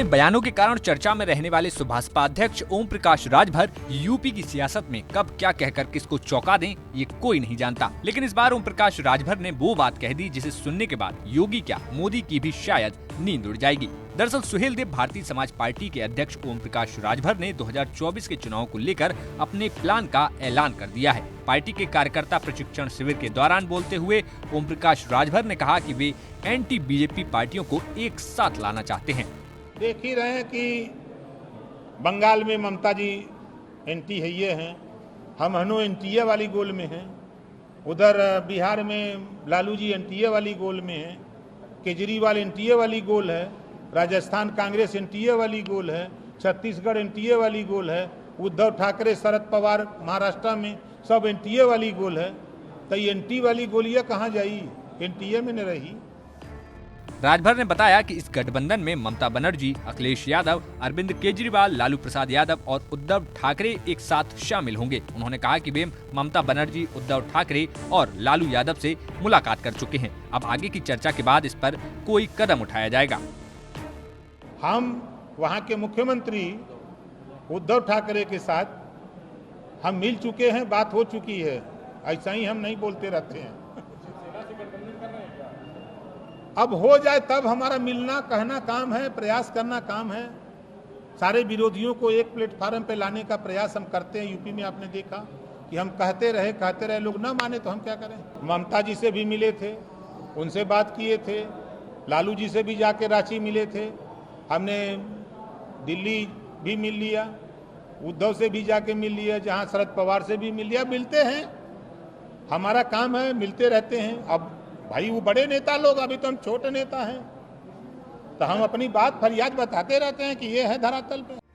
बयानों के कारण चर्चा में रहने वाले सुभाषपा अध्यक्ष ओम प्रकाश राजभर यूपी की सियासत में कब क्या कहकर किसको चौंका दें ये कोई नहीं जानता। लेकिन इस बार ओम प्रकाश राजभर ने वो बात कह दी जिसे सुनने के बाद योगी क्या मोदी की भी शायद नींद उड़ जाएगी। दरअसल सुहेलदेव भारतीय समाज पार्टी के अध्यक्ष ओम प्रकाश राजभर ने 2024 के चुनाव को लेकर अपने प्लान का ऐलान कर दिया है। पार्टी के कार्यकर्ता प्रशिक्षण शिविर के दौरान बोलते हुए ओम प्रकाश राजभर ने कहा कि वे एंटी बीजेपी पार्टियों को एक साथ लाना चाहते हैं। देख ही रहे हैं कि बंगाल में ममता जी एंटी है ये हैं, हम हनु एनटीए वाली गोल में हैं, उधर बिहार में लालू जी एनटीए वाली गोल में हैं, केजरीवाल एनटीए वाली गोल है, राजस्थान कांग्रेस एनटीए वाली गोल है, छत्तीसगढ़ एनटीए वाली गोल है, उद्धव ठाकरे शरद पवार महाराष्ट्र में सब एनटीए वाली गोल है। तो एनटी वाली गोलियां कहाँ जाई, एनटीए में न रही। राजभर ने बताया कि इस गठबंधन में ममता बनर्जी, अखिलेश यादव, अरविंद केजरीवाल, लालू प्रसाद यादव और उद्धव ठाकरे एक साथ शामिल होंगे। उन्होंने कहा कि वे ममता बनर्जी, उद्धव ठाकरे और लालू यादव से मुलाकात कर चुके हैं। अब आगे की चर्चा के बाद इस पर कोई कदम उठाया जाएगा। हम वहाँ के मुख्यमंत्री उद्धव ठाकरे के साथ हम मिल चुके हैं, बात हो चुकी है। ऐसा ही हम नहीं बोलते रहते हैं। अब हो जाए तब हमारा मिलना कहना काम है, प्रयास करना काम है। सारे विरोधियों को एक प्लेटफार्म पे लाने का प्रयास हम करते हैं। यूपी में आपने देखा कि हम कहते रहे, लोग ना माने तो हम क्या करें। ममता जी से भी मिले थे, उनसे बात किए थे, लालू जी से भी जाके रांची मिले थे, हमने दिल्ली भी मिल लिया, उद्धव से भी जाके मिल लिया, जहां शरद पवार से भी मिल लिया। मिलते हैं, हमारा काम है, मिलते रहते हैं। अब भाई वो बड़े नेता लोग, अभी तो हम छोटे नेता हैं, तो हम अपनी बात फरियाद बताते रहते हैं कि ये है धरातल पे।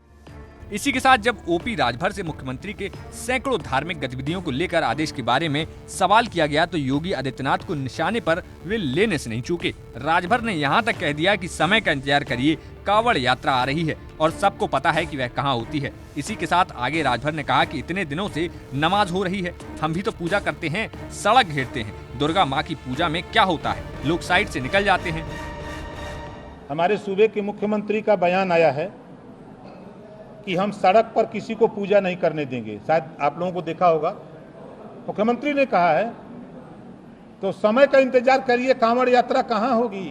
इसी के साथ जब ओपी राजभर से मुख्यमंत्री के सैकड़ों धार्मिक गतिविधियों को लेकर आदेश के बारे में सवाल किया गया तो योगी आदित्यनाथ को निशाने पर वे लेने से नहीं चूके। राजभर ने यहां तक कह दिया कि समय का इंतजार करिए, कांवड़ यात्रा आ रही है और सबको पता है कि वह कहां होती है। इसी के साथ आगे राजभर ने कहा कि इतने दिनों से नमाज हो रही है, हम भी तो पूजा करते हैं, सड़क घेरते हैं। दुर्गा माँ की पूजा में क्या होता है, लोग साइड से निकल जाते हैं। हमारे सूबे के मुख्यमंत्री का बयान आया है कि हम सड़क पर किसी को पूजा नहीं करने देंगे। शायद आप लोगों को देखा होगा, मुख्यमंत्री ने कहा है, तो समय का इंतजार करिए, कांवड़ यात्रा कहां होगी।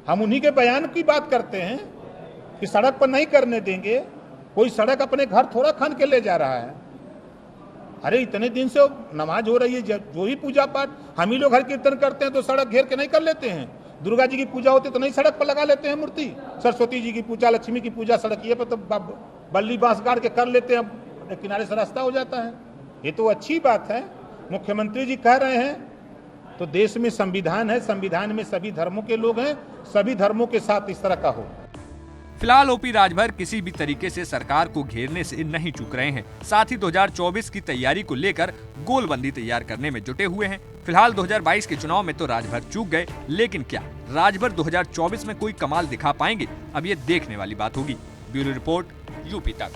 हम उन्हीं के बयान की बात करते हैं कि सड़क पर नहीं करने देंगे। कोई सड़क अपने घर थोड़ा खन के ले जा रहा है। अरे इतने दिन से नमाज हो रही है, जो ही पूजा पाठ, हम ही लोग हर कीर्तन करते हैं तो सड़क घेर के नहीं कर लेते हैं। दुर्गा जी की पूजा होती तो नहीं सड़क पर लगा लेते हैं मूर्ति। सरस्वती जी की पूजा, लक्ष्मी की पूजा सड़किए पर तो बल्ली बांस गाड़ के कर लेते हैं, किनारे से रास्ता हो जाता है। ये तो अच्छी बात है, मुख्यमंत्री जी कह रहे हैं। तो देश में संविधान है, संविधान में सभी धर्मों के लोग हैं, सभी धर्मों के साथ इस तरह का हो। फिलहाल ओपी राजभर किसी भी तरीके से सरकार को घेरने से नहीं चूक रहे हैं। साथ ही 2024 की तैयारी को लेकर गोलबंदी तैयार करने में जुटे हुए हैं। फिलहाल 2022 के चुनाव में तो राजभर चूक गए, लेकिन क्या राजभर 2024 में कोई कमाल दिखा पाएंगे, अब ये देखने वाली बात होगी। ब्यूरो रिपोर्ट, यूपी तक।